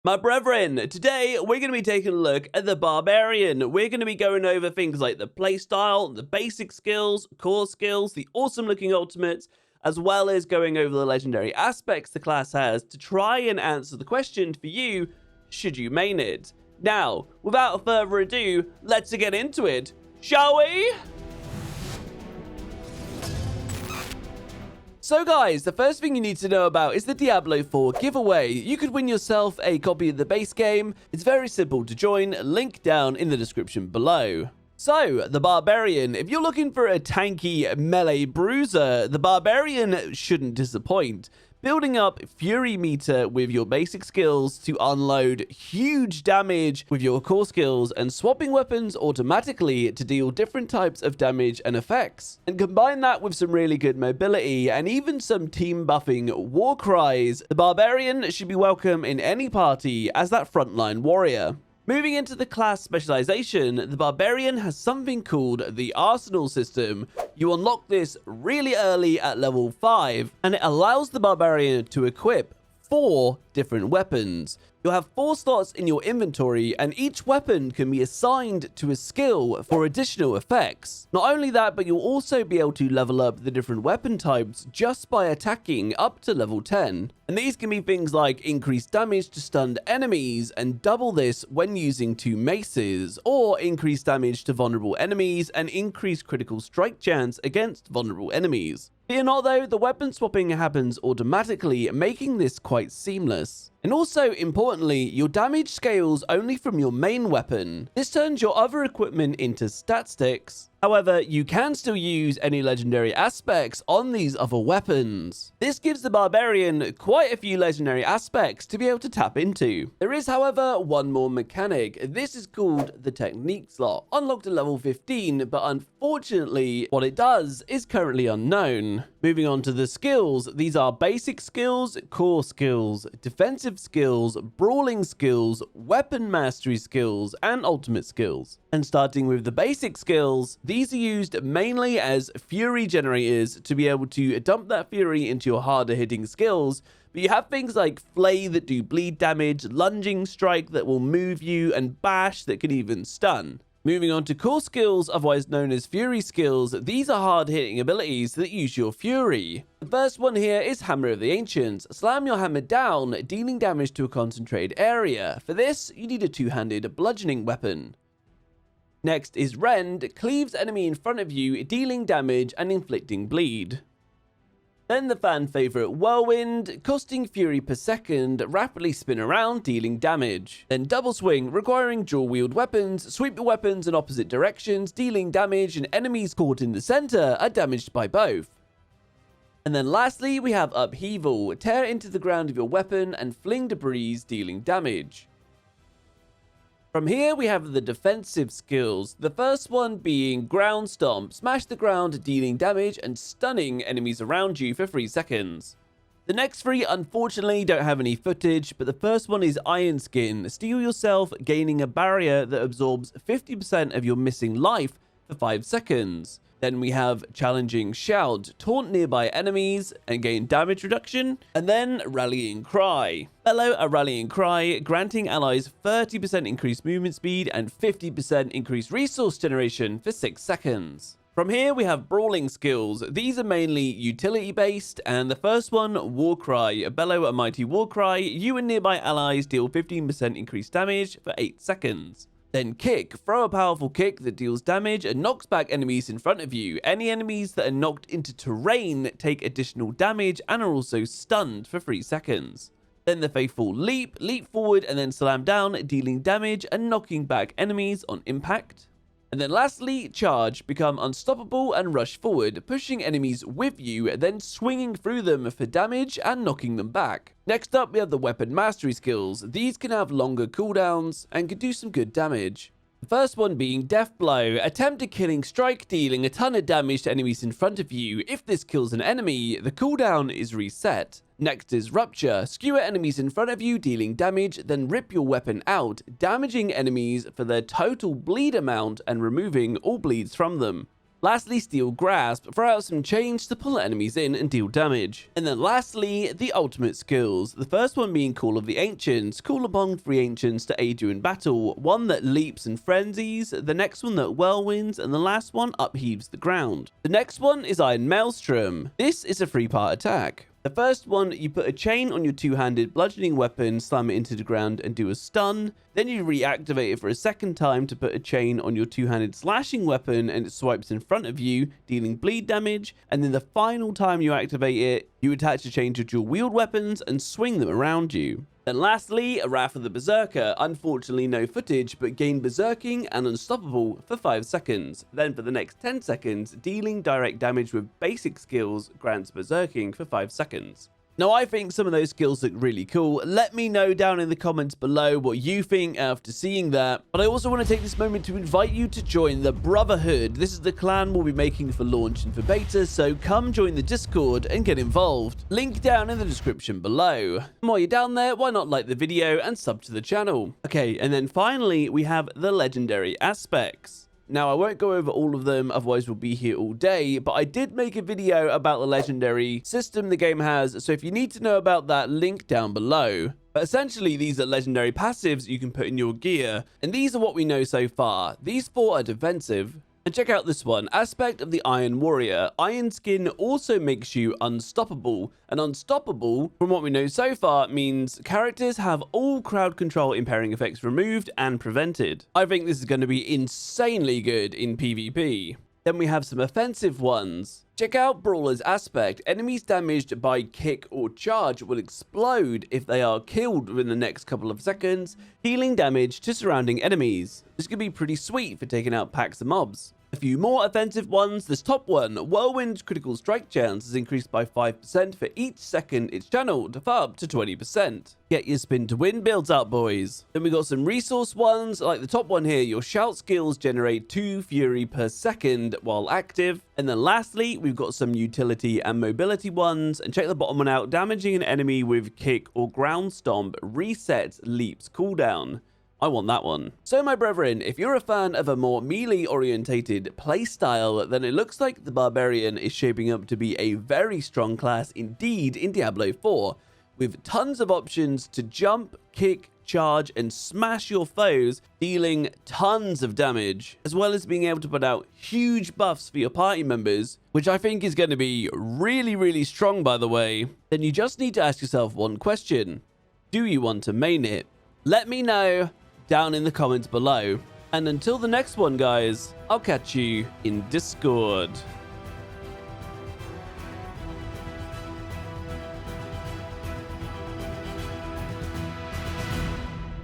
My brethren, today we're going to be taking a look at the Barbarian. We're going to be going over things like the playstyle, the basic skills, core skills, the awesome looking ultimates, as well as going over the legendary aspects the class has to try and answer the question for you, should you main it? Now, without further ado, let's get into it, shall we? So guys, the first thing you need to know about is the Diablo 4 giveaway. You could win yourself a copy of the base game. It's very simple to join, link down in the description below. So, the Barbarian. If you're looking for a tanky melee bruiser, the Barbarian shouldn't disappoint. Building up Fury meter with your basic skills to unload huge damage with your core skills and swapping weapons automatically to deal different types of damage and effects. And combine that with some really good mobility and even some team buffing war cries, the Barbarian should be welcome in any party as that frontline warrior. Moving into the class specialization, the Barbarian has something called the Arsenal system. You unlock this really early at level 5, and it allows the Barbarian to equip 4 different weapons. You'll have 4 slots in your inventory, and each weapon can be assigned to a skill for additional effects. Not only that, but you'll also be able to level up the different weapon types just by attacking up to level 10. And these can be things like increased damage to stunned enemies, and double this when using 2 maces, or increased damage to vulnerable enemies and increased critical strike chance against vulnerable enemies. Fear not though, the weapon swapping happens automatically, making this quite seamless. And also, importantly, your damage scales only from your main weapon. This turns your other equipment into stat sticks. However, you can still use any legendary aspects on these other weapons. This gives the Barbarian quite a few legendary aspects to be able to tap into. There is, however, one more mechanic. This is called the technique slot, unlocked at level 15, but unfortunately, what it does is currently unknown. Moving on to the skills, these are basic skills, core skills, defensive skills, brawling skills, weapon mastery skills, and ultimate skills. And starting with the basic skills, these are used mainly as fury generators to be able to dump that fury into your harder hitting skills. But you have things like flay that do bleed damage, lunging strike that will move you, and bash that can even stun. Moving on to core skills, otherwise known as fury skills, these are hard-hitting abilities that use your fury. The first one here is Hammer of the Ancients. Slam your hammer down, dealing damage to a concentrated area. For this, you need a 2-handed bludgeoning weapon. Next is Rend, cleaves enemy in front of you, dealing damage and inflicting bleed. Then the fan favorite Whirlwind, costing fury per second, rapidly spin around, dealing damage. Then Double Swing, requiring dual wield weapons, sweep your weapons in opposite directions, dealing damage, and enemies caught in the center are damaged by both. And then lastly, we have Upheaval, tear into the ground of your weapon and fling debris, dealing damage. From here, we have the defensive skills, the first one being Ground Stomp, smash the ground, dealing damage and stunning enemies around you for 3 seconds. The next 3 unfortunately don't have any footage, but the first one is Iron Skin, steal yourself, gaining a barrier that absorbs 50% of your missing life for 5 seconds. Then we have Challenging Shout, taunt nearby enemies and gain damage reduction. And then Rallying Cry. Bellow a Rallying Cry, granting allies 30% increased movement speed and 50% increased resource generation for 6 seconds. From here, we have Brawling skills. These are mainly utility based, and the first one, War Cry. Bellow a mighty War Cry, you and nearby allies deal 15% increased damage for 8 seconds. Then Kick, throw a powerful kick that deals damage and knocks back enemies in front of you. Any enemies that are knocked into terrain take additional damage and are also stunned for 3 seconds. Then the faithful Leap, leap forward and then slam down, dealing damage and knocking back enemies on impact. And then lastly, Charge, become unstoppable and rush forward, pushing enemies with you, then swinging through them for damage and knocking them back. Next up, we have the weapon mastery skills. These can have longer cooldowns and can do some good damage. The first one being Death Blow, attempt a killing strike, dealing a ton of damage to enemies in front of you. If this kills an enemy, the cooldown is reset. Next is Rupture, skewer enemies in front of you, dealing damage, then rip your weapon out, damaging enemies for their total bleed amount and removing all bleeds from them. Lastly, Steel Grasp, throw out some chains to pull enemies in and deal damage. And then lastly, the ultimate skills. The first one being Call of the Ancients. Call upon 3 ancients to aid you in battle. One that leaps and frenzies, the next one that whirlwinds, and the last one upheaves the ground. The next one is Iron Maelstrom. This is a 3-part attack. The first one, you put a chain on your 2-handed bludgeoning weapon, slam it into the ground and do a stun. Then you reactivate it for a second time to put a chain on your 2-handed slashing weapon and it swipes in front of you, dealing bleed damage. And then the final time you activate it, you attach a chain to dual wield weapons and swing them around you. Then lastly, Wrath of the Berserker. Unfortunately no footage, but gain berserking and unstoppable for 5 seconds. Then for the next 10 seconds, dealing direct damage with basic skills grants berserking for 5 seconds. Now, I think some of those skills look really cool. Let me know down in the comments below what you think after seeing that. But I also want to take this moment to invite you to join the Brotherhood. This is the clan we'll be making for launch and for beta, so come join the Discord and get involved. Link down in the description below. And while you're down there, why not like the video and sub to the channel? Okay, and then finally, we have the legendary aspects. Now, I won't go over all of them, otherwise we'll be here all day, but I did make a video about the legendary system the game has, so if you need to know about that, link down below. But essentially, these are legendary passives you can put in your gear, and these are what we know so far. These 4 are defensive. And check out this one, Aspect of the Iron Warrior. Iron Skin also makes you unstoppable. And unstoppable, from what we know so far, means characters have all crowd control impairing effects removed and prevented. I think this is going to be insanely good in PvP. Then we have some offensive ones. Check out Brawler's Aspect. Enemies damaged by kick or charge will explode if they are killed within the next couple of seconds, healing damage to surrounding enemies. This could be pretty sweet for taking out packs of mobs. A few more offensive ones. This top one, Whirlwind critical strike chance is increased by 5% for each second it's channeled, for up to 20%. Get your spin to win builds up, boys. Then we got some resource ones, like the top one here, your shout skills generate 2 fury per second while active. And then lastly, we've got some utility and mobility ones, and check the bottom one out, damaging an enemy with kick or ground stomp resets leaps cooldown. I want that one. So my brethren, if you're a fan of a more melee-orientated playstyle, then it looks like the Barbarian is shaping up to be a very strong class indeed in Diablo 4, with tons of options to jump, kick, charge, and smash your foes, dealing tons of damage, as well as being able to put out huge buffs for your party members, which I think is going to be really, really strong, by the way. Then you just need to ask yourself one question. Do you want to main it? Let me know down in the comments below. And until the next one, guys, I'll catch you in Discord.